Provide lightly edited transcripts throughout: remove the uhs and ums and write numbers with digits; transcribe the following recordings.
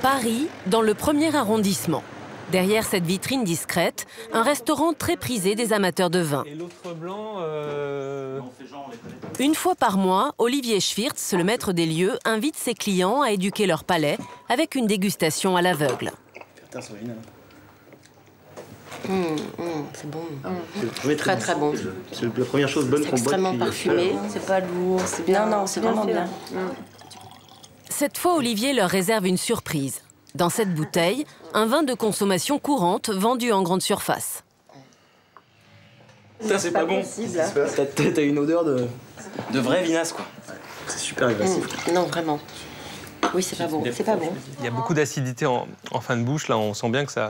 Paris, dans le 1er arrondissement. Derrière cette vitrine discrète, un restaurant très prisé des amateurs de vin. Et l'autre blanc, Une fois par mois, Olivier Schwirtz, le maître des lieux, invite ses clients à éduquer leur palais avec une dégustation à l'aveugle. C'est bon. Très très bon. C'est la première chose bonne qu'on boit. Extrêmement parfumé, c'est pas lourd, c'est bien. Non, c'est vraiment bien. Cette fois, Olivier leur réserve une surprise. Dans cette bouteille, un vin de consommation courante vendu en grande surface. Ça, c'est pas bon. T'as une odeur de vraie vinasse, quoi. C'est super agressif. Non, vraiment. Oui, c'est pas bon. C'est pas bon. il y a beaucoup d'acidité en fin de bouche. Là, on sent bien que ça...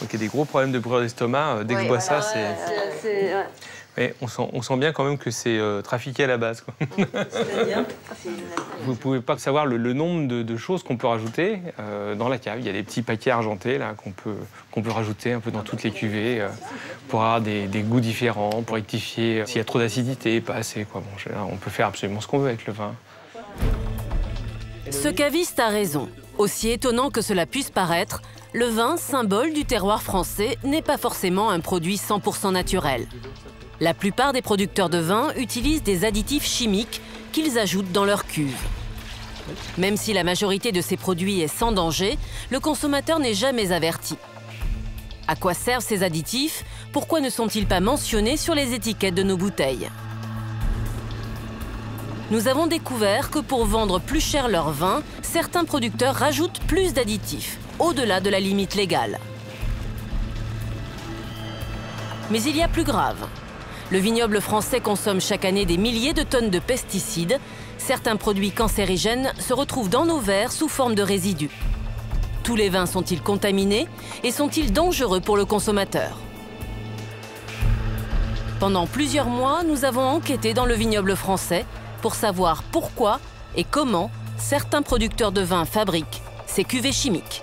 Donc, il y a des gros problèmes de brûlure d'estomac. Dès que je bois ça, c'est... Ouais, on sent bien quand même que c'est trafiqué à la base, quoi. Vous ne pouvez pas savoir le nombre de choses qu'on peut rajouter dans la cave. Il y a des petits paquets argentés là qu'on peut rajouter un peu dans toutes les cuvées pour avoir des goûts différents, pour rectifier s'il y a trop d'acidité, pas assez, quoi. Bon, on peut faire absolument ce qu'on veut avec le vin. Ce caviste a raison. Aussi étonnant que cela puisse paraître, le vin, symbole du terroir français, n'est pas forcément un produit 100% naturel. La plupart des producteurs de vin utilisent des additifs chimiques qu'ils ajoutent dans leur cuve. Même si la majorité de ces produits est sans danger, le consommateur n'est jamais averti. À quoi servent ces additifs? Pourquoi ne sont-ils pas mentionnés sur les étiquettes de nos bouteilles? Nous avons découvert que pour vendre plus cher leur vin, certains producteurs rajoutent plus d'additifs, au-delà de la limite légale. Mais il y a plus grave. Le vignoble français consomme chaque année des milliers de tonnes de pesticides. Certains produits cancérigènes se retrouvent dans nos verres sous forme de résidus. Tous les vins sont-ils contaminés et sont-ils dangereux pour le consommateur? Pendant plusieurs mois, nous avons enquêté dans le vignoble français pour savoir pourquoi et comment certains producteurs de vin fabriquent ces cuvées chimiques.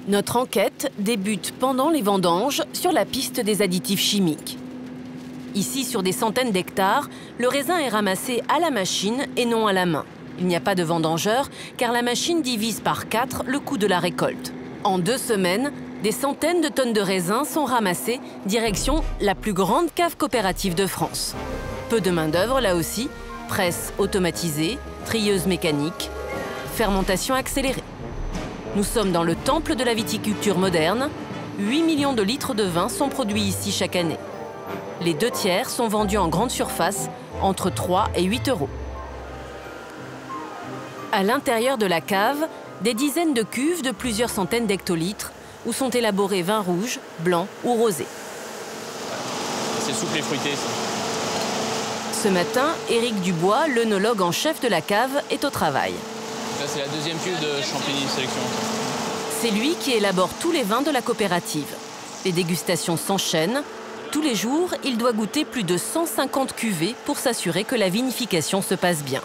Notre enquête débute pendant les vendanges sur la piste des additifs chimiques. Ici, sur des centaines d'hectares, le raisin est ramassé à la machine et non à la main. Il n'y a pas de vendangeur car la machine divise par 4 le coût de la récolte. En 2 semaines, des centaines de tonnes de raisins sont ramassées direction la plus grande cave coopérative de France. Peu de main-d'œuvre là aussi, presse automatisée, trieuse mécanique, fermentation accélérée. Nous sommes dans le temple de la viticulture moderne. 8 millions de litres de vin sont produits ici chaque année. Les 2/3 sont vendus en grande surface, entre 3 et 8 euros. À l'intérieur de la cave, des dizaines de cuves de plusieurs centaines d'hectolitres où sont élaborés vins rouges, blancs ou rosés. C'est souple et fruité, ça. Ce matin, Éric Dubois, l'œnologue en chef de la cave, est au travail. Là, c'est la 2e cuve de Champigny Sélection. C'est lui qui élabore tous les vins de la coopérative. Les dégustations s'enchaînent. Tous les jours, il doit goûter plus de 150 cuvées pour s'assurer que la vinification se passe bien.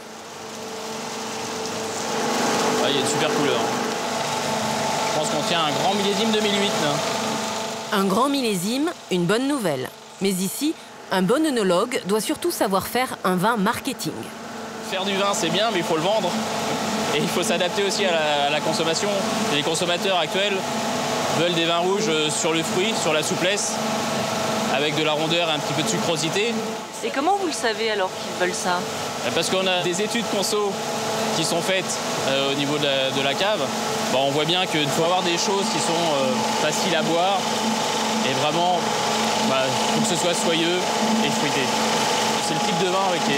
Ah, il y a une super couleur. Je pense qu'on tient un grand millésime 2008. Là. Un grand millésime, une bonne nouvelle. Mais ici, un bon œnologue doit surtout savoir faire un vin marketing. Faire du vin, c'est bien, mais il faut le vendre. Et il faut s'adapter aussi à la consommation. Les consommateurs actuels veulent des vins rouges sur le fruit, sur la souplesse, avec de la rondeur et un petit peu de sucrosité. Et comment vous le savez alors qu'ils veulent ça? Parce qu'on a des études conso qui sont faites au niveau de la cave. Bon, on voit bien qu'il faut avoir des choses qui sont faciles à boire et vraiment, faut que ce soit soyeux et fruité. C'est le type de vin qui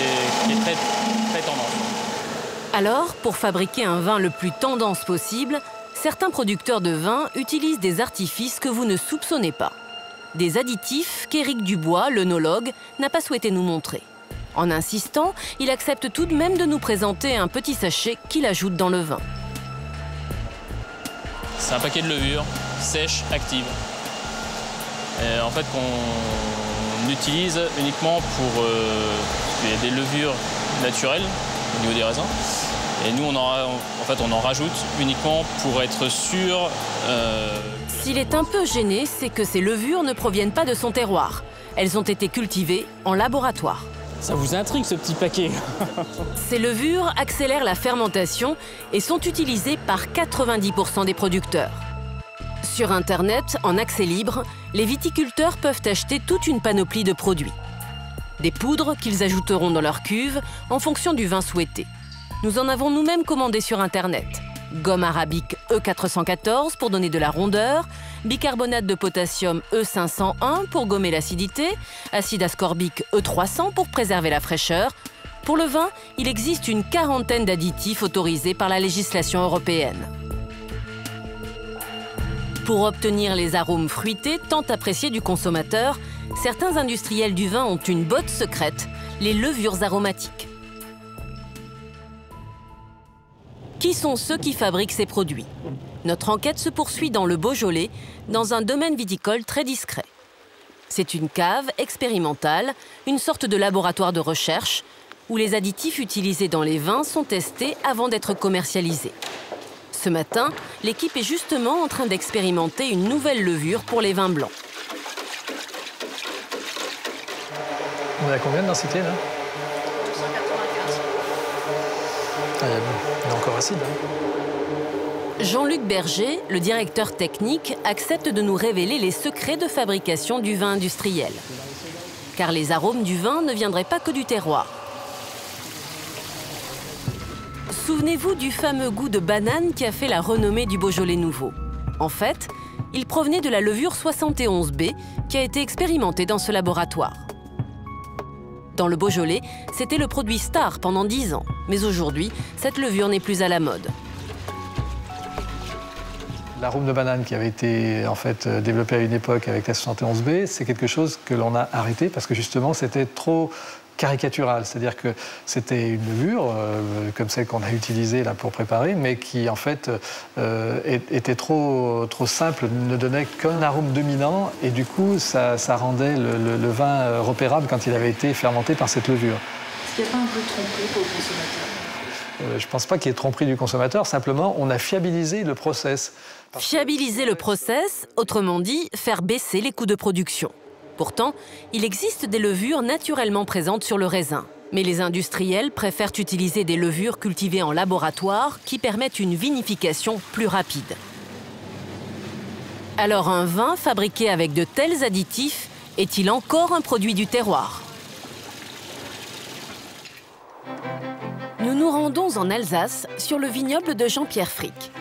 est très, très tendance. Alors, pour fabriquer un vin le plus tendance possible, certains producteurs de vin utilisent des artifices que vous ne soupçonnez pas. Des additifs qu'Éric Dubois, l'œnologue, n'a pas souhaité nous montrer. En insistant, il accepte tout de même de nous présenter un petit sachet qu'il ajoute dans le vin. C'est un paquet de levure sèche, active. Et en fait, qu'on utilise uniquement pour... il y a des levures naturelles au niveau des raisins. Et nous, on en rajoute uniquement pour être sûr. S'il est un peu gêné, c'est que ces levures ne proviennent pas de son terroir. Elles ont été cultivées en laboratoire. Ça vous intrigue, ce petit paquet? Ces levures accélèrent la fermentation et sont utilisées par 90% des producteurs. Sur Internet, en accès libre, les viticulteurs peuvent acheter toute une panoplie de produits. Des poudres qu'ils ajouteront dans leur cuve en fonction du vin souhaité. Nous en avons nous-mêmes commandé sur Internet. Gomme arabique E414 pour donner de la rondeur, bicarbonate de potassium E501 pour gommer l'acidité, acide ascorbique E300 pour préserver la fraîcheur. Pour le vin, il existe une quarantaine d'additifs autorisés par la législation européenne. Pour obtenir les arômes fruités tant appréciés du consommateur, certains industriels du vin ont une botte secrète, les levures aromatiques. Qui sont ceux qui fabriquent ces produits? Notre enquête se poursuit dans le Beaujolais, dans un domaine viticole très discret. C'est une cave expérimentale, une sorte de laboratoire de recherche, où les additifs utilisés dans les vins sont testés avant d'être commercialisés. Ce matin, l'équipe est justement en train d'expérimenter une nouvelle levure pour les vins blancs. On est à combien de densité là? 295. Il est encore acide. Jean-Luc Berger, le directeur technique, accepte de nous révéler les secrets de fabrication du vin industriel. Car les arômes du vin ne viendraient pas que du terroir. Souvenez-vous du fameux goût de banane qui a fait la renommée du Beaujolais nouveau. En fait, il provenait de la levure 71B qui a été expérimentée dans ce laboratoire. Dans le Beaujolais, c'était le produit star pendant 10 ans. Mais aujourd'hui, cette levure n'est plus à la mode. L'arôme de banane qui avait été en fait développé à une époque avec la 71B, c'est quelque chose que l'on a arrêté parce que justement c'était trop caricatural, c'est-à-dire que c'était une levure comme celle qu'on a utilisée là pour préparer, mais qui en fait était trop simple, ne donnait qu'un arôme dominant et du coup ça rendait le vin repérable quand il avait été fermenté par cette levure. Est-ce qu'il n'y a pas un peu de tromperie pour le consommateur? Je ne pense pas qu'il y ait tromperie du consommateur, simplement on a fiabilisé le process. Fiabiliser le process, autrement dit, faire baisser les coûts de production. Pourtant, il existe des levures naturellement présentes sur le raisin. Mais les industriels préfèrent utiliser des levures cultivées en laboratoire qui permettent une vinification plus rapide. Alors un vin fabriqué avec de tels additifs est-il encore un produit du terroir? Nous nous rendons en Alsace, sur le vignoble de Jean-Pierre Frick.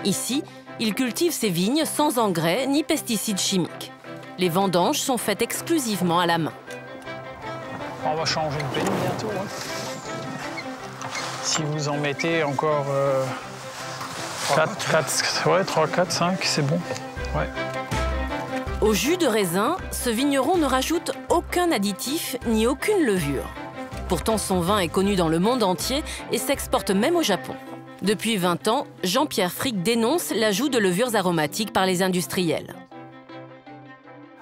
Ici, il cultive ses vignes sans engrais ni pesticides chimiques. Les vendanges sont faites exclusivement à la main. On va changer de peigne bientôt. Hein. Si vous en mettez encore 3, 4, 5, c'est bon. Ouais. Au jus de raisin, ce vigneron ne rajoute aucun additif ni aucune levure. Pourtant, son vin est connu dans le monde entier et s'exporte même au Japon. Depuis 20 ans, Jean-Pierre Frick dénonce l'ajout de levures aromatiques par les industriels.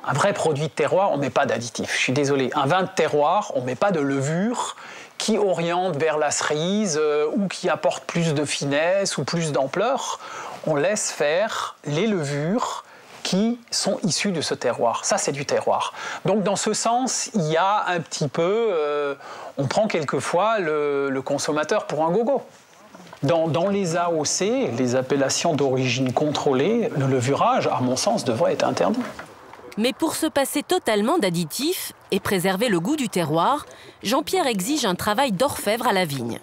Un vrai produit de terroir, on ne met pas d'additifs. Je suis désolé. Un vin de terroir, on ne met pas de levure qui oriente vers la cerise ou qui apporte plus de finesse ou plus d'ampleur. On laisse faire les levures qui sont issues de ce terroir. Ça, c'est du terroir. Donc, dans ce sens, il y a un petit peu... on prend quelquefois le consommateur pour un gogo. Dans les AOC, les appellations d'origine contrôlée, le levurage, à mon sens, devrait être interdit. Mais pour se passer totalement d'additifs et préserver le goût du terroir, Jean-Pierre exige un travail d'orfèvre à la vigne.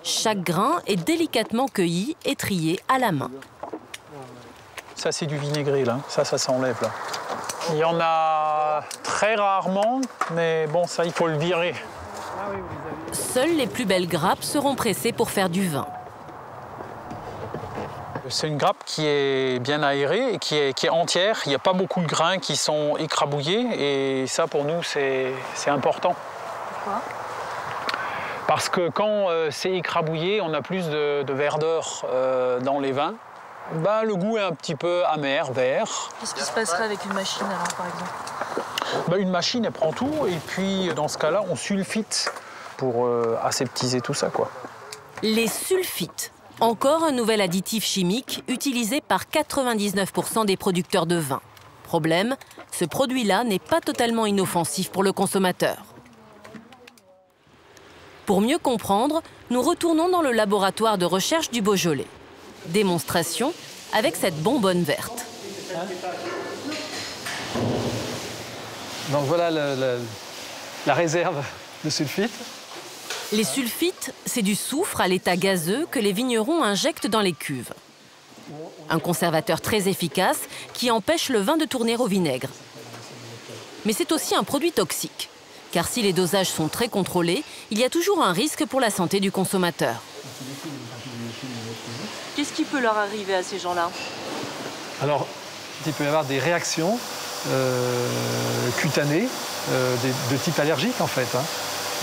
Chaque grain est délicatement cueilli et trié à la main. Ça, c'est du vinaigré, là. Ça s'enlève, là. Il y en a très rarement, mais bon, ça, il faut le virer. Seules les plus belles grappes seront pressées pour faire du vin. C'est une grappe qui est bien aérée et qui est entière. Il n'y a pas beaucoup de grains qui sont écrabouillés et ça, pour nous, c'est important. Pourquoi? Parce que quand c'est écrabouillé, on a plus de verdeur dans les vins. Ben, le goût est un petit peu amer, vert. Qu'est-ce qui se passerait avec une machine, alors, par exemple? Ben, une machine, elle prend tout et puis, dans ce cas-là, on sulfite pour aseptiser tout ça, quoi. Les sulfites, encore un nouvel additif chimique utilisé par 99% des producteurs de vin. Problème, ce produit-là n'est pas totalement inoffensif pour le consommateur. Pour mieux comprendre, nous retournons dans le laboratoire de recherche du Beaujolais. Démonstration avec cette bonbonne verte. Donc voilà la réserve de sulfite. Les sulfites, c'est du soufre à l'état gazeux que les vignerons injectent dans les cuves. Un conservateur très efficace qui empêche le vin de tourner au vinaigre. Mais c'est aussi un produit toxique, car si les dosages sont très contrôlés, il y a toujours un risque pour la santé du consommateur. Qu'est-ce qui peut leur arriver à ces gens-là? Alors, il peut y avoir des réactions cutanées de type allergique, en fait.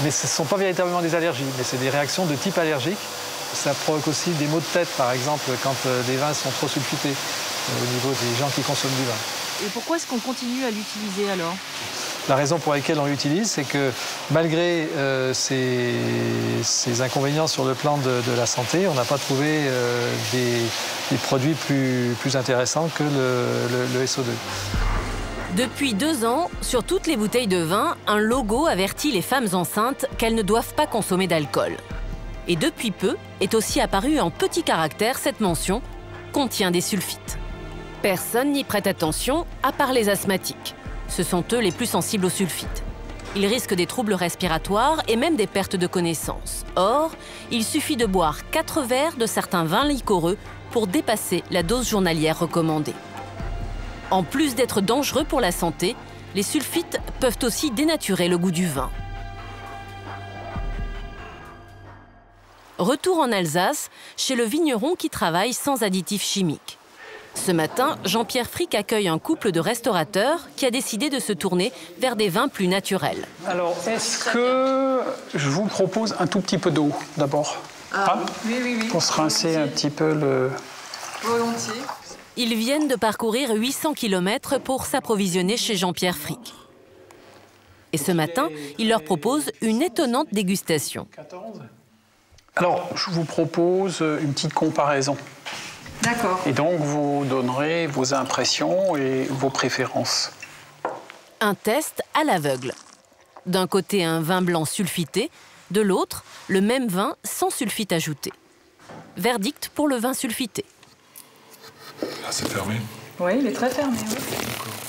Mais ce ne sont pas véritablement des allergies, mais c'est des réactions de type allergique. Ça provoque aussi des maux de tête, par exemple, quand des vins sont trop sulfités au niveau des gens qui consomment du vin. Et pourquoi est-ce qu'on continue à l'utiliser alors? La raison pour laquelle on l'utilise, c'est que malgré ces inconvénients sur le plan de la santé, on n'a pas trouvé des produits plus intéressants que le SO2. Depuis 2 ans, sur toutes les bouteilles de vin, un logo avertit les femmes enceintes qu'elles ne doivent pas consommer d'alcool. Et depuis peu, est aussi apparue en petits caractères cette mention « contient des sulfites ». Personne n'y prête attention, à part les asthmatiques. Ce sont eux les plus sensibles aux sulfites. Ils risquent des troubles respiratoires et même des pertes de connaissance. Or, il suffit de boire 4 verres de certains vins liquoreux pour dépasser la dose journalière recommandée. En plus d'être dangereux pour la santé, les sulfites peuvent aussi dénaturer le goût du vin. Retour en Alsace, chez le vigneron qui travaille sans additifs chimiques. Ce matin, Jean-Pierre Frick accueille un couple de restaurateurs qui a décidé de se tourner vers des vins plus naturels. Alors, est-ce que je vous propose un tout petit peu d'eau, d'abord? Oui. Pour se rincer un petit peu le... Volontiers. Ils viennent de parcourir 800 km pour s'approvisionner chez Jean-Pierre Frick. Et ce matin, il leur propose une étonnante dégustation. Alors, je vous propose une petite comparaison. D'accord. Et donc, vous donnerez vos impressions et vos préférences. Un test à l'aveugle. D'un côté, un vin blanc sulfité, de l'autre, le même vin sans sulfite ajouté. Verdict pour le vin sulfité. Ah, c'est fermé? Oui, il est très fermé. Oui.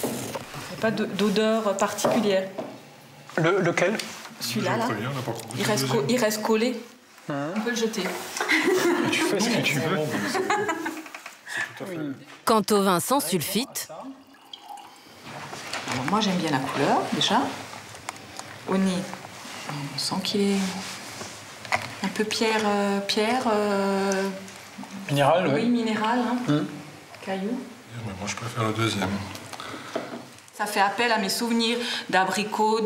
Il n'y a pas d'odeur particulière. Lequel? Celui-là, là. Bien, on a pas Il reste collé. On peut le jeter. Tu fais ce que tu veux. Quant au vin sans sulfite... Alors, moi, j'aime bien la couleur, déjà. Au nez, on sent qu'il est un peu pierre... Minéral, oui, minéral, hein. Caillou. Mais moi, je préfère le deuxième. Ça fait appel à mes souvenirs d'abricots,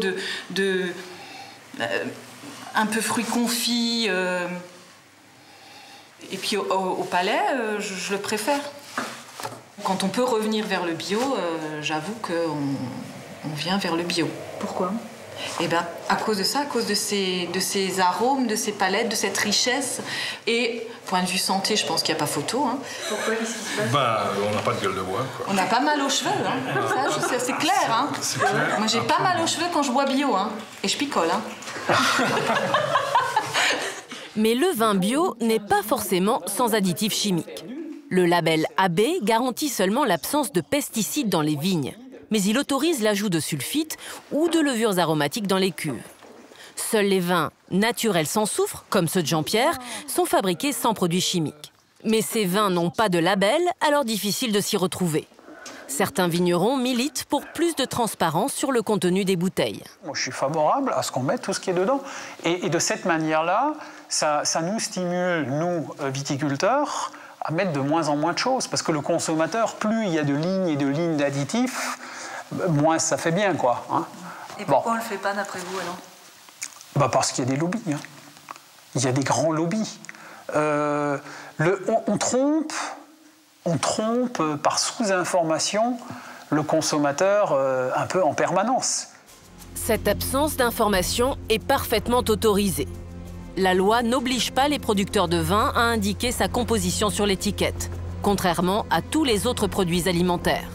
un peu fruits confits. Et puis au palais, je le préfère. Quand on peut revenir vers le bio, j'avoue qu'on vient vers le bio. Pourquoi? Eh bien, à cause de ça, à cause de ces arômes, de ces palettes, de cette richesse. Et, point de vue santé, je pense qu'il n'y a pas photo. Hein. Pourquoi? Qu'est-ce qui se passe? On n'a pas de gueule de bois, quoi. On n'a pas mal aux cheveux, hein. Ça, c'est clair, hein. C'est clair. Moi, j'ai pas mal aux cheveux quand je bois bio, hein. Et je picole, hein. Mais le vin bio n'est pas forcément sans additifs chimiques. Le label AB garantit seulement l'absence de pesticides dans les vignes, mais il autorise l'ajout de sulfites ou de levures aromatiques dans les cuves. Seuls les vins naturels sans soufre, comme ceux de Jean-Pierre, sont fabriqués sans produits chimiques. Mais ces vins n'ont pas de label, alors difficile de s'y retrouver. Certains vignerons militent pour plus de transparence sur le contenu des bouteilles. Moi, je suis favorable à ce qu'on mette tout ce qui est dedans. Et de cette manière-là, ça nous stimule, nous, viticulteurs, à mettre de moins en moins de choses. Parce que le consommateur, plus il y a de lignes et de lignes d'additifs, moins ça fait bien, quoi. Hein. Et pourquoi on ne le fait pas, d'après vous, alors? Parce qu'il y a des lobbies. Hein. Il y a des grands lobbies. On trompe par sous-information le consommateur un peu en permanence. Cette absence d'information est parfaitement autorisée. La loi n'oblige pas les producteurs de vin à indiquer sa composition sur l'étiquette, contrairement à tous les autres produits alimentaires.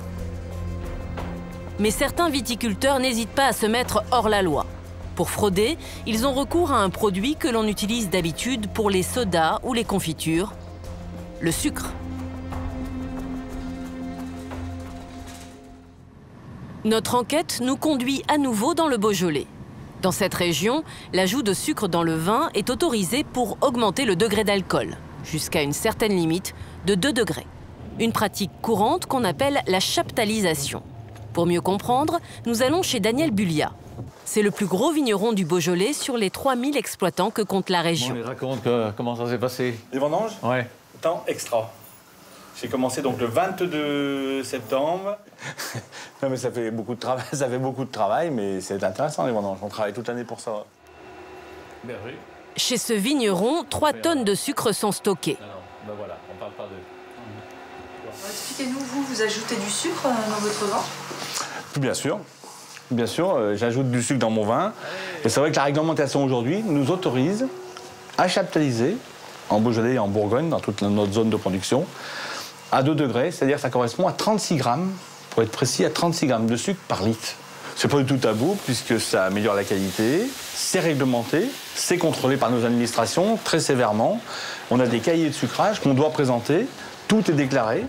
Mais certains viticulteurs n'hésitent pas à se mettre hors la loi. Pour frauder, ils ont recours à un produit que l'on utilise d'habitude pour les sodas ou les confitures, le sucre. Notre enquête nous conduit à nouveau dans le Beaujolais. Dans cette région, l'ajout de sucre dans le vin est autorisé pour augmenter le degré d'alcool, jusqu'à une certaine limite de 2 degrés. Une pratique courante qu'on appelle la chaptalisation. Pour mieux comprendre, nous allons chez Daniel Bullia. C'est le plus gros vigneron du Beaujolais sur les 3000 exploitants que compte la région. On les raconte comment ça s'est passé. Les vendanges? Ouais. Temps extra. J'ai commencé donc le 22 septembre. Non mais ça fait beaucoup de travail, mais c'est intéressant les vendanges. On travaille toute l'année pour ça. Berger. Chez ce vigneron, 3 tonnes de sucre sont stockées. Ben voilà, on parle pas d'eux. Expliquez-nous, vous ajoutez du sucre dans votre vin? Bien sûr. Bien sûr, j'ajoute du sucre dans mon vin. Et c'est vrai que la réglementation aujourd'hui nous autorise à chaptaliser en Beaujolais et en Bourgogne, dans toute notre zone de production, à 2 degrés, c'est-à-dire que ça correspond à 36 grammes, pour être précis, à 36 grammes de sucre par litre. C'est pas du tout tabou, puisque ça améliore la qualité, c'est réglementé, c'est contrôlé par nos administrations très sévèrement. On a des cahiers de sucrage qu'on doit présenter, tout est déclaré.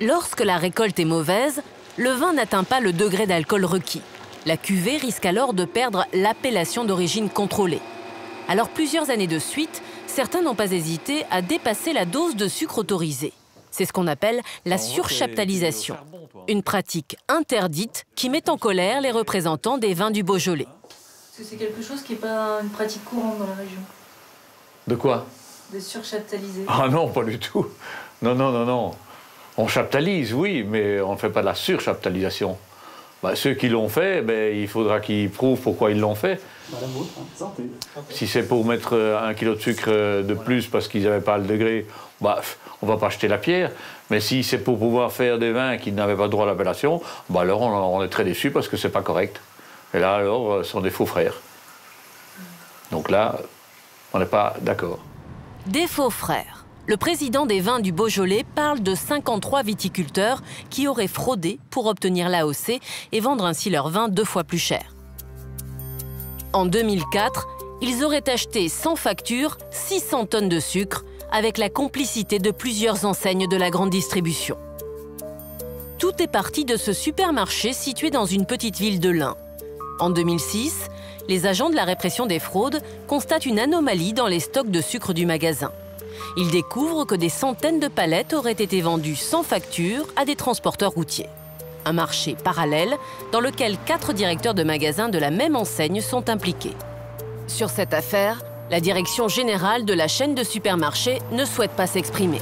Lorsque la récolte est mauvaise, le vin n'atteint pas le degré d'alcool requis. La cuvée risque alors de perdre l'appellation d'origine contrôlée. Alors plusieurs années de suite, certains n'ont pas hésité à dépasser la dose de sucre autorisée. C'est ce qu'on appelle la surchaptalisation, une pratique interdite qui met en colère les représentants des vins du Beaujolais. Est-ce que c'est quelque chose qui n'est pas une pratique courante dans la région? De quoi? De surchaptaliser? Ah non, pas du tout. Non, non, non, non. On chaptalise, oui, mais on ne fait pas de la surchaptalisation. Bah, ceux qui l'ont fait, il faudra qu'ils prouvent pourquoi ils l'ont fait. Si c'est pour mettre 1 kilo de sucre de plus parce qu'ils n'avaient pas le degré, on ne va pas jeter la pierre. Mais si c'est pour pouvoir faire des vins qui n'avaient pas droit à l'appellation, alors on est très déçus parce que c'est pas correct. Et là, alors, ce sont des faux frères. Donc là, on n'est pas d'accord. Des faux frères. Le président des vins du Beaujolais parle de 53 viticulteurs qui auraient fraudé pour obtenir l'AOC et vendre ainsi leur vin 2 fois plus cher. En 2004, ils auraient acheté sans facture 600 tonnes de sucre avec la complicité de plusieurs enseignes de la grande distribution. Tout est parti de ce supermarché situé dans une petite ville de l'Ain. En 2006, les agents de la répression des fraudes constatent une anomalie dans les stocks de sucre du magasin. Ils découvrent que des centaines de palettes auraient été vendues sans facture à des transporteurs routiers. Un marché parallèle dans lequel 4 directeurs de magasins de la même enseigne sont impliqués. Sur cette affaire, la direction générale de la chaîne de supermarchés ne souhaite pas s'exprimer.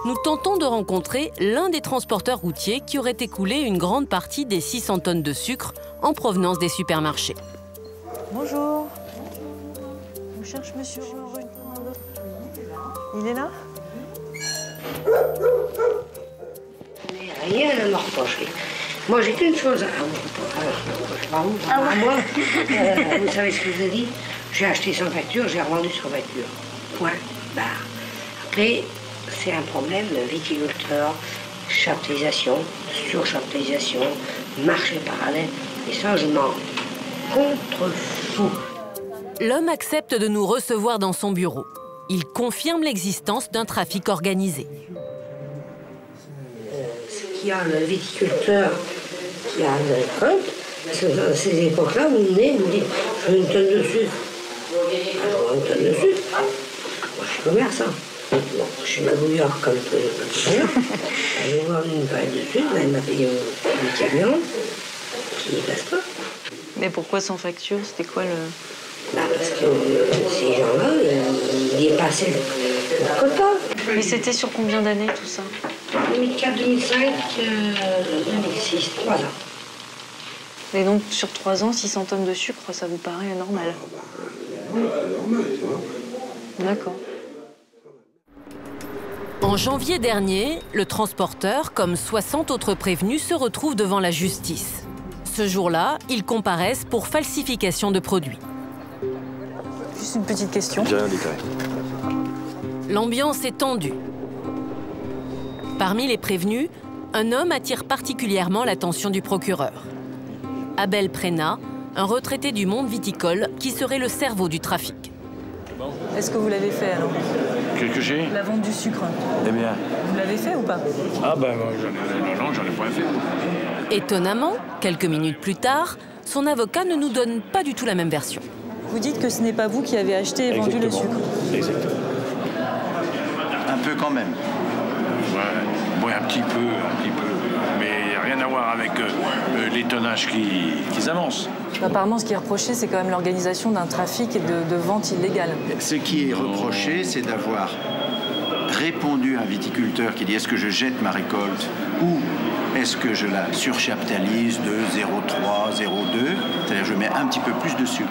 Nous tentons de rencontrer l'un des transporteurs routiers qui aurait écoulé une grande partie des 600 tonnes de sucre en provenance des supermarchés. Bonjour. On cherche monsieur. Il est là? Rien à me reprocher. Moi, j'ai qu'une chose à moi. Vous savez ce que je vous ai dit? J'ai acheté sans facture, j'ai revendu sans facture. Point. Barre. Après, c'est un problème de viticulteur, chaptalisation, surchaptalisation, marché parallèle. Et ça, je m'en contrefous. L'homme accepte de nous recevoir dans son bureau. Il confirme l'existence d'un trafic organisé. Ce qu'il y a le viticulteur qui a le récolte, parce que dans ces époques-là, vous venez, vous dites, je veux une tonne de sucre. Alors, une tonne de sucre, moi je suis commerçant. Bon, je suis magouilleur comme tout à l'heure. Je vais voir une palette de sucre, elle m'a payé un camion qui n'y passe pas. Mais pourquoi sans facture? C'était quoi le... Parce que ces gens-là, ils dépassaient le quota. Mais c'était sur combien d'années tout ça? 2004, 2005, 2006, 3 ans. Et donc sur 3 ans, 600 tonnes de sucre, ça vous paraît normal? Oui, normal, tu vois. D'accord. En En janvier dernier, le transporteur, comme 60 autres prévenus, se retrouve devant la justice. Ce jour-là, ils comparaissent pour falsification de produits. Juste une petite question. J'ai rien déclaré. L'ambiance est tendue. Parmi les prévenus, un homme attire particulièrement l'attention du procureur. Abel Prénat, un retraité du monde viticole qui serait le cerveau du trafic. Est-ce que vous l'avez fait alors? Que j'ai? La vente du sucre. Eh bien. Vous l'avez fait ou pas? Ah ben non, j'en ai pas fait. Étonnamment, quelques minutes plus tard, son avocat ne nous donne pas du tout la même version. Vous dites que ce n'est pas vous qui avez acheté et vendu le sucre. Exactement. Un peu quand même. Ouais, un petit peu. Mais rien à voir avec les tonnages qu'ils avancent. Apparemment, ce qui est reproché, c'est quand même l'organisation d'un trafic et de vente illégale. Ce qui est reproché, c'est d'avoir répondu à un viticulteur qui dit est-ce que je jette ma récolte ou est-ce que je la surchaptalise de 0,3, 0,2, c'est-à-dire je mets un petit peu plus de sucre.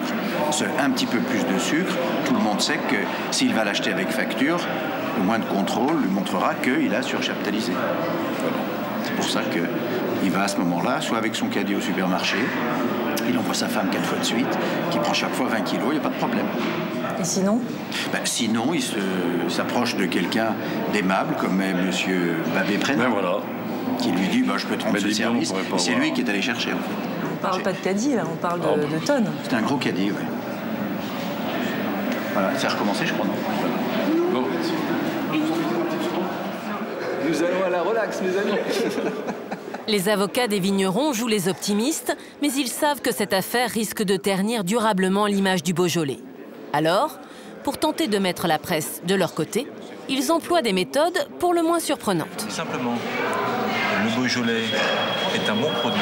Ce un petit peu plus de sucre, tout le monde sait que s'il va l'acheter avec facture, le moins de contrôle lui montrera qu'il a surchaptalisé. Voilà. C'est pour ça qu'il va à ce moment-là, soit avec son caddie au supermarché, il envoie sa femme 4 fois de suite, qui prend chaque fois 20 kilos, il n'y a pas de problème. Et sinon? Sinon, il s'approche de quelqu'un d'aimable, comme est M. Babé-Prénat, qui lui dit je peux te rendre ce service. C'est lui qui est allé chercher, en fait. On ne parle pas de caddie, là, on parle de tonnes. C'est un gros caddie, oui. Voilà, c'est recommencé, je crois. Bon. Nous allons à la relax, mes amis. Les avocats des vignerons jouent les optimistes, mais ils savent que cette affaire risque de ternir durablement l'image du Beaujolais. Alors, pour tenter de mettre la presse de leur côté, ils emploient des méthodes pour le moins surprenantes. Simplement, le Beaujolais est un bon produit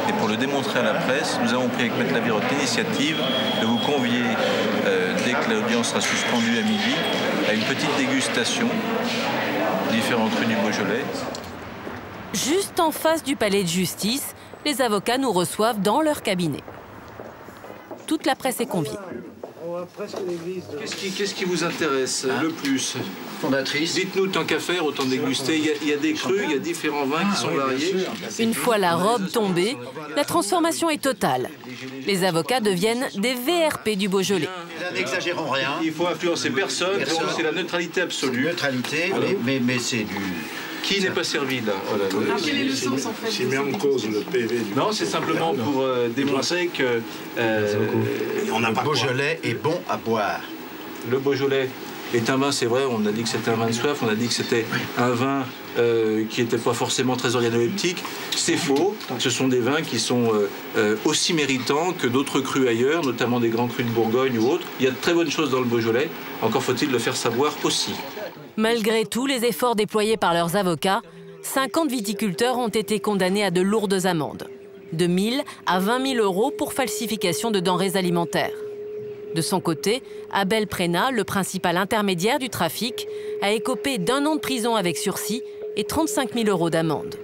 et pour le démontrer à la presse, nous avons pris avec Maître Lavirotte l'initiative de vous convier, dès que l'audience sera suspendue à midi, à une petite dégustation différents crus du Beaujolais. Juste en face du palais de justice, les avocats nous reçoivent dans leur cabinet. Toute la presse est conviée. Qu'est-ce qui vous intéresse le plus? Fondatrice. Dites-nous, tant qu'à faire, autant déguster. Il y a des crus, il y a différents vins qui sont variés. Une fois la robe tombée, la transformation est totale. Les avocats deviennent des VRP du Beaujolais. N'exagérons rien. Il faut influencer personne, parce que c'est la neutralité absolue. Neutralité, mais c'est du... Qui n'est pas servi là? Voilà. Quel est le sens en fait? C'est mis en cause le PV du... Non, c'est simplement pour démontrer que... on n'a pas Beaujolais est bon à boire. Le Beaujolais est un vin, c'est vrai, on a dit que c'était un vin de soif, on a dit que c'était un vin qui n'était pas forcément très organoleptique. C'est faux, ce sont des vins qui sont aussi méritants que d'autres crus ailleurs, notamment des grands crus de Bourgogne ou autres. Il y a de très bonnes choses dans le Beaujolais, encore faut-il le faire savoir aussi. Malgré tous les efforts déployés par leurs avocats, 50 viticulteurs ont été condamnés à de lourdes amendes, de 1 000 à 20 000 euros pour falsification de denrées alimentaires. De son côté, Abel Prénat, le principal intermédiaire du trafic, a écopé d'1 an de prison avec sursis et 35 000 euros d'amende.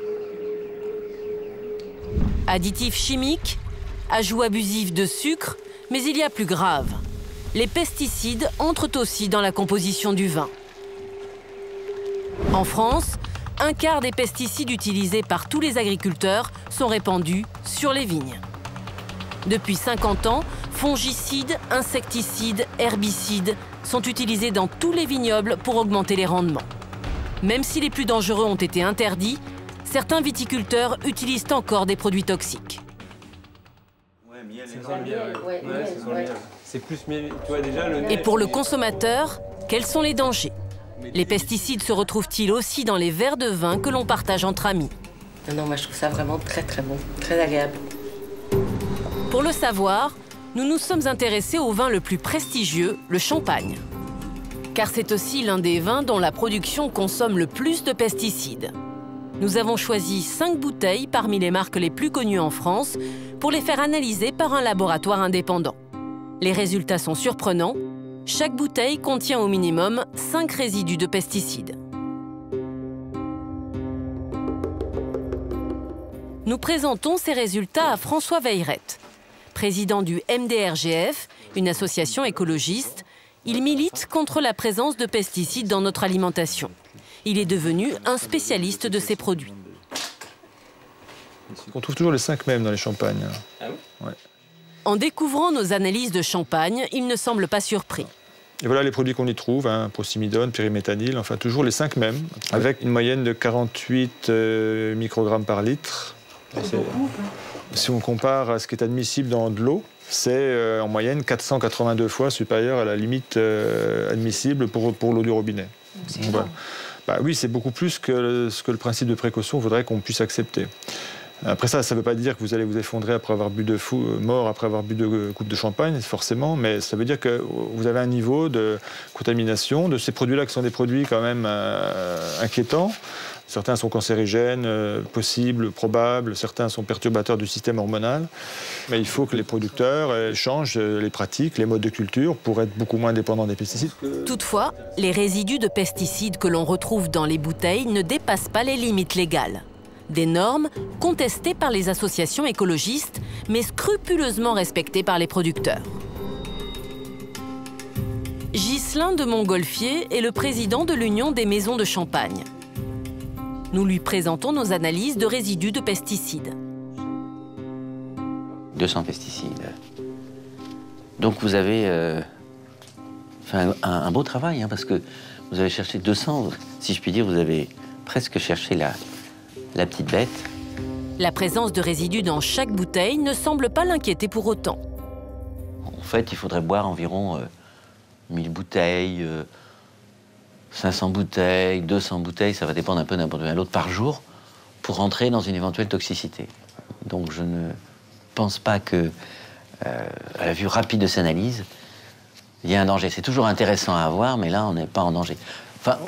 Additifs chimiques, ajout abusif de sucre, mais il y a plus grave. Les pesticides entrent aussi dans la composition du vin. En France, 1/4 des pesticides utilisés par tous les agriculteurs sont répandus sur les vignes. Depuis 50 ans, fongicides, insecticides, herbicides sont utilisés dans tous les vignobles pour augmenter les rendements. Même si les plus dangereux ont été interdits, certains viticulteurs utilisent encore des produits toxiques. C'est plus miel. Tu vois déjà le... Et pour le consommateur, quels sont les dangers? Les pesticides se retrouvent-ils aussi dans les verres de vin que l'on partage entre amis? Non, moi je trouve ça vraiment très très bon, très agréable. Pour le savoir, nous nous sommes intéressés au vin le plus prestigieux, le champagne. Car c'est aussi l'un des vins dont la production consomme le plus de pesticides. Nous avons choisi 5 bouteilles parmi les marques les plus connues en France pour les faire analyser par un laboratoire indépendant. Les résultats sont surprenants. Chaque bouteille contient au minimum 5 résidus de pesticides. Nous présentons ces résultats à François Veillerette. Président du MDRGF, une association écologiste, il milite contre la présence de pesticides dans notre alimentation. Il est devenu un spécialiste de ces produits. On trouve toujours les 5 mêmes dans les champagnes. Ah oui ? Ouais. En découvrant nos analyses de champagne, il ne semble pas surpris. Et voilà les produits qu'on y trouve, hein, prosimidone, pyriméthanil, enfin toujours les 5 mêmes, avec une moyenne de 48 microgrammes par litre. Si on compare à ce qui est admissible dans de l'eau, c'est en moyenne 482 fois supérieur à la limite admissible pour l'eau du robinet. Voilà. Bah, oui, c'est beaucoup plus que ce que le principe de précaution voudrait qu'on puisse accepter. Après ça ne veut pas dire que vous allez vous effondrer après avoir bu mort après avoir bu 2 coupes de champagne, forcément, mais ça veut dire que vous avez un niveau de contamination de ces produits-là qui sont des produits quand même inquiétants. Certains sont cancérigènes, possibles, probables, certains sont perturbateurs du système hormonal. Mais il faut que les producteurs changent les pratiques, les modes de culture pour être beaucoup moins dépendants des pesticides. Toutefois, les résidus de pesticides que l'on retrouve dans les bouteilles ne dépassent pas les limites légales. Des normes contestées par les associations écologistes, mais scrupuleusement respectées par les producteurs. Ghislain de Montgolfier est le président de l'Union des maisons de Champagne. Nous lui présentons nos analyses de résidus de pesticides. 200 pesticides. Donc vous avez fait un beau travail, hein, parce que vous avez cherché 200, si je puis dire, vous avez presque cherché la petite bête. La présence de résidus dans chaque bouteille ne semble pas l'inquiéter pour autant. En fait, il faudrait boire environ 1000 bouteilles, 500 bouteilles, 200 bouteilles, ça va dépendre un peu d'un produit à l'autre par jour, pour entrer dans une éventuelle toxicité. Donc je ne pense pas que, à la vue rapide de cette analyse, il y a un danger. C'est toujours intéressant à avoir, mais là, on n'est pas en danger. Enfin,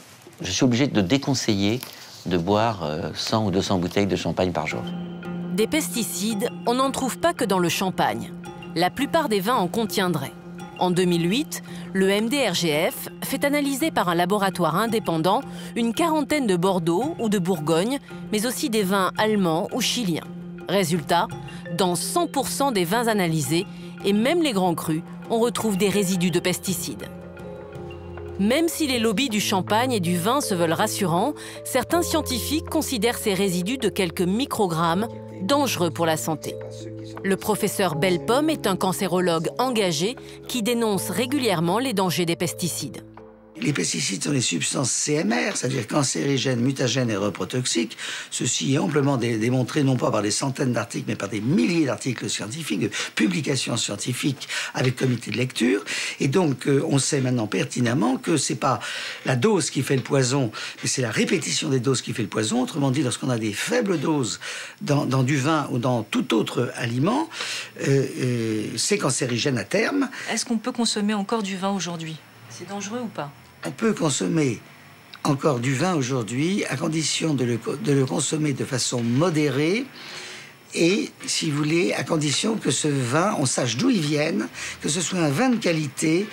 je suis obligé de déconseiller de boire 100 ou 200 bouteilles de champagne par jour. Des pesticides, on n'en trouve pas que dans le champagne. La plupart des vins en contiendraient. En 2008, le MDRGF fait analyser par un laboratoire indépendant une quarantaine de Bordeaux ou de Bourgogne, mais aussi des vins allemands ou chiliens. Résultat, dans 100% des vins analysés, et même les grands crus, on retrouve des résidus de pesticides. Même si les lobbies du champagne et du vin se veulent rassurants, certains scientifiques considèrent ces résidus de quelques microgrammes dangereux pour la santé. Le professeur Bellepomme est un cancérologue engagé qui dénonce régulièrement les dangers des pesticides. Les pesticides sont des substances CMR, c'est-à-dire cancérigènes, mutagènes et reprotoxiques. Ceci est amplement démontré non pas par des centaines d'articles, mais par des milliers d'articles scientifiques, de publications scientifiques avec comité de lecture. Et donc, on sait maintenant pertinemment que c'est pas la dose qui fait le poison, mais c'est la répétition des doses qui fait le poison. Autrement dit, lorsqu'on a des faibles doses dans du vin ou dans tout autre aliment, c'est cancérigène à terme. Est-ce qu'on peut consommer encore du vin aujourd'hui? C'est dangereux ou pas? On peut consommer encore du vin aujourd'hui à condition de le consommer de façon modérée et, si vous voulez, à condition que ce vin, on sache d'où il vienne, que ce soit un vin de qualité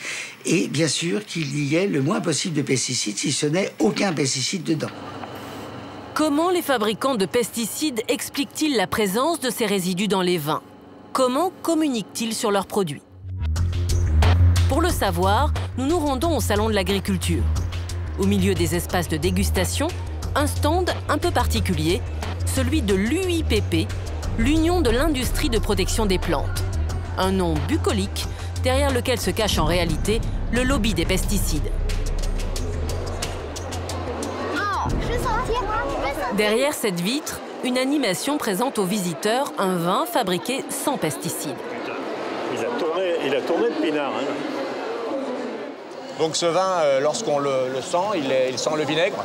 et, bien sûr, qu'il y ait le moins possible de pesticides, si ce n'est aucun pesticide dedans. Comment les fabricants de pesticides expliquent-ils la présence de ces résidus dans les vins? Comment communiquent-ils sur leurs produits? Pour le savoir, nous nous rendons au Salon de l'Agriculture. Au milieu des espaces de dégustation, un stand un peu particulier, celui de l'UIPP, l'Union de l'Industrie de Protection des Plantes. Un nom bucolique, derrière lequel se cache en réalité le lobby des pesticides. Derrière cette vitre, une animation présente aux visiteurs un vin fabriqué sans pesticides. Il a tourné le pinard. Hein. Donc ce vin, lorsqu'on le sent, il sent le vinaigre.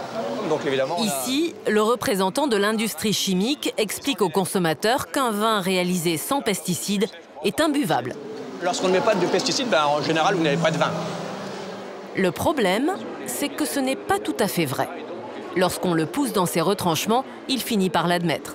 Donc évidemment, ici, le représentant de l'industrie chimique explique aux consommateurs qu'un vin réalisé sans pesticides est imbuvable. Lorsqu'on ne met pas de pesticides, en général, vous n'avez pas de vin. Le problème, c'est que ce n'est pas tout à fait vrai. Lorsqu'on le pousse dans ses retranchements, il finit par l'admettre.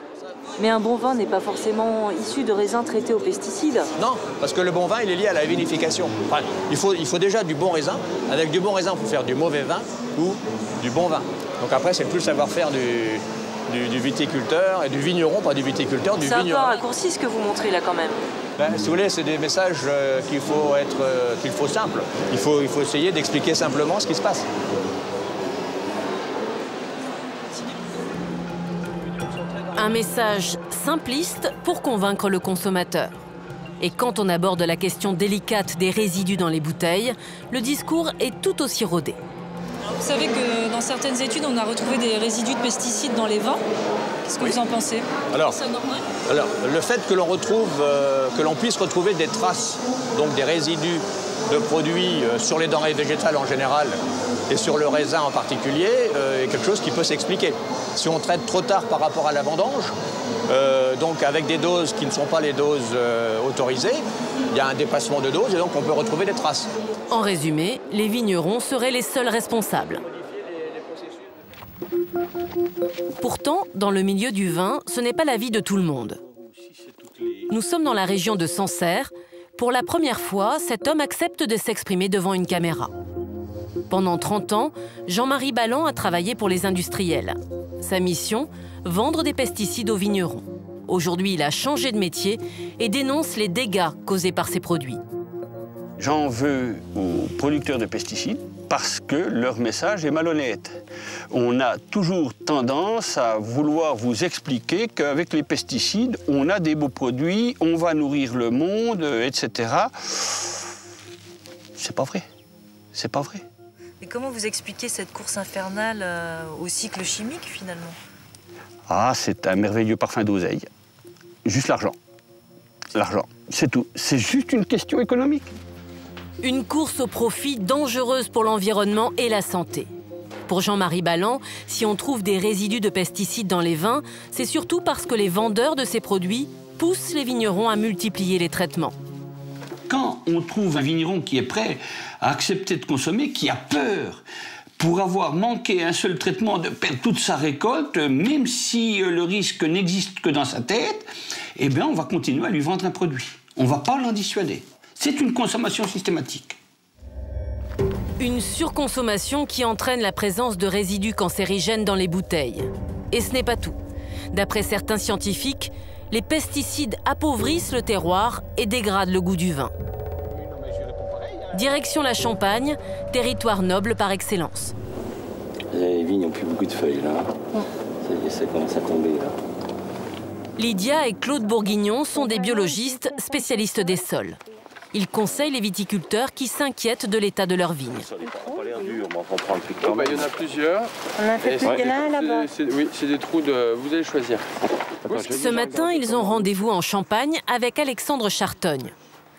Mais un bon vin n'est pas forcément issu de raisins traités aux pesticides. Non, parce que le bon vin, il est lié à la vinification. Enfin, il faut déjà du bon raisin. Avec du bon raisin, il faut faire du mauvais vin ou du bon vin. Donc après, c'est plus le savoir-faire du viticulteur et du vigneron, pas du viticulteur, du vigneron. C'est un peu un raccourci ce que vous montrez là quand même. Si vous voulez, c'est des messages qu'il faut simple. Il faut essayer d'expliquer simplement ce qui se passe. Un message simpliste pour convaincre le consommateur. Et quand on aborde la question délicate des résidus dans les bouteilles, le discours est tout aussi rodé. Vous savez que dans certaines études, on a retrouvé des résidus de pesticides dans les vins. Qu'est-ce que vous en pensez? Alors, c'est normal? Alors, le fait que l'on puisse retrouver des traces, donc des résidus de produits sur les denrées végétales en général et sur le raisin en particulier, est quelque chose qui peut s'expliquer. Si on traite trop tard par rapport à la vendange, donc avec des doses qui ne sont pas les doses autorisées, il y a un dépassement de dose et donc on peut retrouver des traces. En résumé, les vignerons seraient les seuls responsables. Pourtant, dans le milieu du vin, ce n'est pas l'avis de tout le monde. Nous sommes dans la région de Sancerre. Pour la première fois, cet homme accepte de s'exprimer devant une caméra. Pendant 30 ans, Jean-Marie Balland a travaillé pour les industriels. Sa mission, vendre des pesticides aux vignerons. Aujourd'hui, il a changé de métier et dénonce les dégâts causés par ces produits. J'en veux aux producteurs de pesticides parce que leur message est malhonnête. On a toujours tendance à vouloir vous expliquer qu'avec les pesticides, on a des beaux produits, on va nourrir le monde, etc. C'est pas vrai. C'est pas vrai. Et comment vous expliquez cette course infernale au cycle chimique, finalement? Ah, c'est un merveilleux parfum d'oseille. Juste l'argent. L'argent, c'est tout. C'est juste une question économique. Une course au profit dangereuse pour l'environnement et la santé. Pour Jean-Marie Balland, si on trouve des résidus de pesticides dans les vins, c'est surtout parce que les vendeurs de ces produits poussent les vignerons à multiplier les traitements. Quand on trouve un vigneron qui est prêt à accepter de consommer, qui a peur pour avoir manqué un seul traitement de perdre toute sa récolte, même si le risque n'existe que dans sa tête, eh bien on va continuer à lui vendre un produit. On ne va pas l'en dissuader. C'est une consommation systématique. Une surconsommation qui entraîne la présence de résidus cancérigènes dans les bouteilles. Et ce n'est pas tout. D'après certains scientifiques, les pesticides appauvrissent le terroir et dégradent le goût du vin. Direction la Champagne, territoire noble par excellence. Les vignes n'ont plus beaucoup de feuilles, là. Ça commence à tomber, là. Lydia et Claude Bourguignon sont des biologistes spécialistes des sols. Ils conseillent les viticulteurs qui s'inquiètent de l'état de leurs vignes. Il y en a plusieurs. On a fait plus de l'un là-bas. Oui, c'est des trous de... Vous allez choisir. Ce matin, ils ont rendez-vous en Champagne avec Alexandre Chartogne.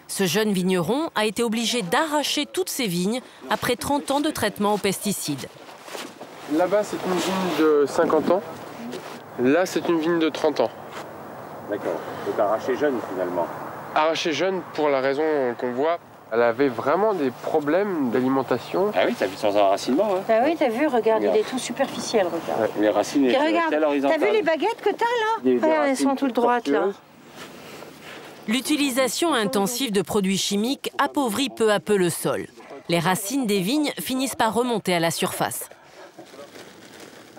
Ce jeune vigneron a été obligé d'arracher toutes ses vignes après 30 ans de traitement aux pesticides. Là-bas, c'est une vigne de 50 ans. Là, c'est une vigne de 30 ans. D'accord. Donc arraché jeune, finalement. Arrachée jeune pour la raison qu'on voit. Elle avait vraiment des problèmes d'alimentation. Ah oui, t'as vu sans enracinement, hein? Ah oui, t'as vu, regarde, il est tout superficiel, regarde. Ouais, les racines étaient à l'horizontale. T'as vu les baguettes que t'as, là? Regarde, elles sont toutes droites, là. L'utilisation intensive de produits chimiques appauvrit peu à peu le sol. Les racines des vignes finissent par remonter à la surface.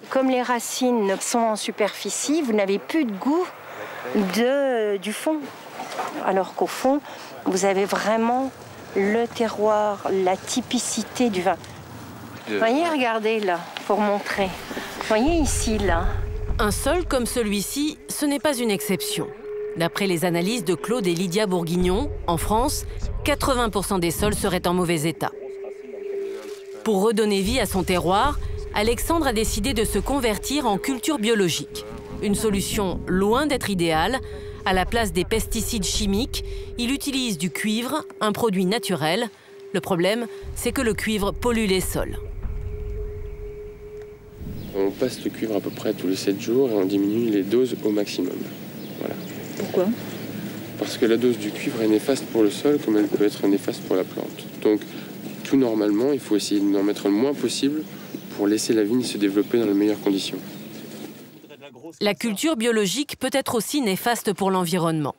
Comme les racines sont en superficie, vous n'avez plus de goût du fond. Alors qu'au fond, vous avez vraiment le terroir, la typicité du vin. Vous voyez, regardez là, pour montrer. Vous voyez ici, là. Un sol comme celui-ci, ce n'est pas une exception. D'après les analyses de Claude et Lydia Bourguignon, en France, 80% des sols seraient en mauvais état. Pour redonner vie à son terroir, Alexandre a décidé de se convertir en culture biologique. Une solution loin d'être idéale. À la place des pesticides chimiques, il utilise du cuivre, un produit naturel. Le problème, c'est que le cuivre pollue les sols. On passe le cuivre à peu près tous les 7 jours et on diminue les doses au maximum. Voilà. Pourquoi? Parce que la dose du cuivre est néfaste pour le sol comme elle peut être néfaste pour la plante. Donc, tout normalement, il faut essayer d'en mettre le moins possible pour laisser la vigne se développer dans les meilleures conditions. La culture biologique peut être aussi néfaste pour l'environnement.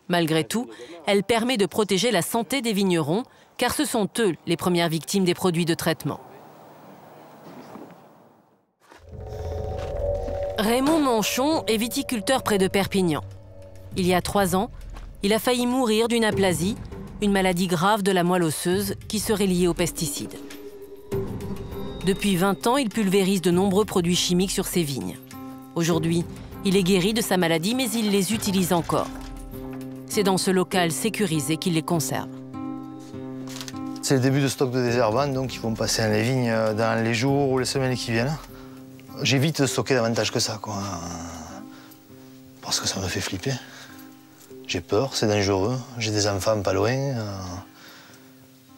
Malgré tout, elle permet de protéger la santé des vignerons, car ce sont eux les premières victimes des produits de traitement. Raymond Manchon est viticulteur près de Perpignan. Il y a 3 ans, il a failli mourir d'une aplasie, une maladie grave de la moelle osseuse qui serait liée aux pesticides. Depuis 20 ans, il pulvérise de nombreux produits chimiques sur ses vignes. Aujourd'hui, Il est guéri de sa maladie, mais il les utilise encore. C'est dans ce local sécurisé qu'il les conserve. C'est le début de stock de désherbants, donc ils vont passer dans les vignes dans les jours ou les semaines qui viennent. J'évite de stocker davantage que ça, quoi. Parce que ça me fait flipper. J'ai peur, c'est dangereux, j'ai des enfants pas loin.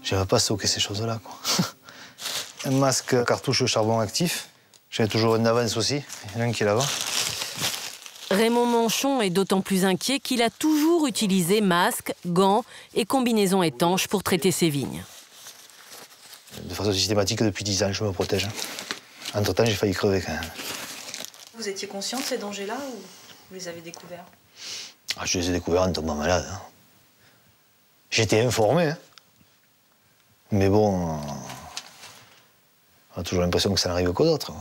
J'aime pas stocker ces choses-là, quoi. Un masque cartouche charbon actif. J'ai toujours une d'avance aussi, il y en a un qui est là-bas. Raymond Manchon est d'autant plus inquiet qu'il a toujours utilisé masques, gants et combinaisons étanches pour traiter ses vignes. De façon systématique, depuis 10 ans, je me protège. Entre-temps, j'ai failli crever quand même. Vous étiez conscient de ces dangers-là ou vous les avez découverts? Je les ai découverts en tombant malade. J'étais informé. Mais bon, on a toujours l'impression que ça n'arrive qu'aux autres.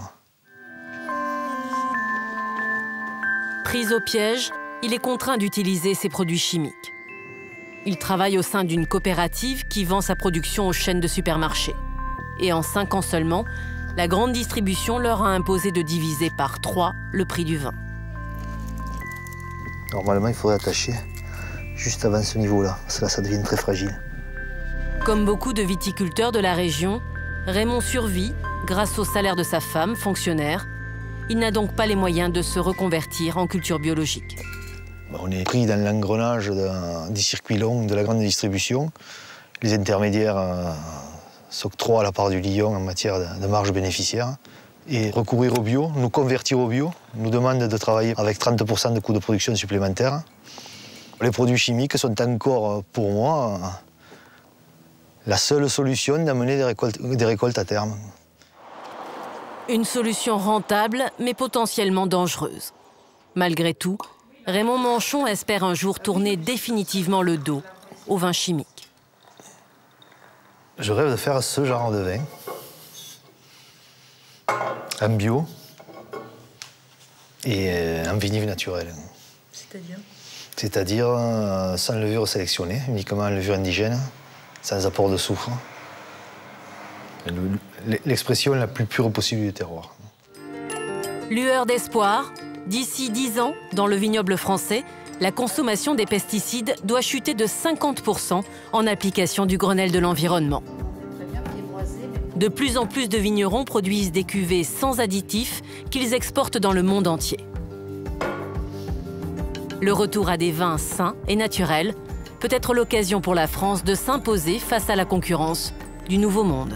Pris au piège, il est contraint d'utiliser ces produits chimiques. Il travaille au sein d'une coopérative qui vend sa production aux chaînes de supermarchés. Et en 5 ans seulement, la grande distribution leur a imposé de diviser par 3 le prix du vin. Normalement, il faudrait attacher juste avant ce niveau-là, parce que là, ça devient très fragile. Comme beaucoup de viticulteurs de la région, Raymond survit grâce au salaire de sa femme, fonctionnaire. Il n'a donc pas les moyens de se reconvertir en culture biologique. On est pris dans l'engrenage des circuits longs de la grande distribution. Les intermédiaires s'octroient la part du lion en matière de marge bénéficiaire. Et recourir au bio, nous convertir au bio, nous demande de travailler avec 30% de coûts de production supplémentaires. Les produits chimiques sont encore, pour moi, la seule solution d'amener des récoltes à terme. Une solution rentable, mais potentiellement dangereuse. Malgré tout, Raymond Manchon espère un jour tourner définitivement le dos au vin chimique. Je rêve de faire ce genre de vin, en bio et en vinif naturel. C'est-à-dire? C'est-à-dire sans levure sélectionnée, uniquement en levure indigène, sans apport de soufre. L'expression la plus pure possible du terroir. Lueur d'espoir, d'ici 10 ans, dans le vignoble français, la consommation des pesticides doit chuter de 50% en application du Grenelle de l'environnement. De plus en plus de vignerons produisent des cuvées sans additifs qu'ils exportent dans le monde entier. Le retour à des vins sains et naturels peut être l'occasion pour la France de s'imposer face à la concurrence du Nouveau Monde.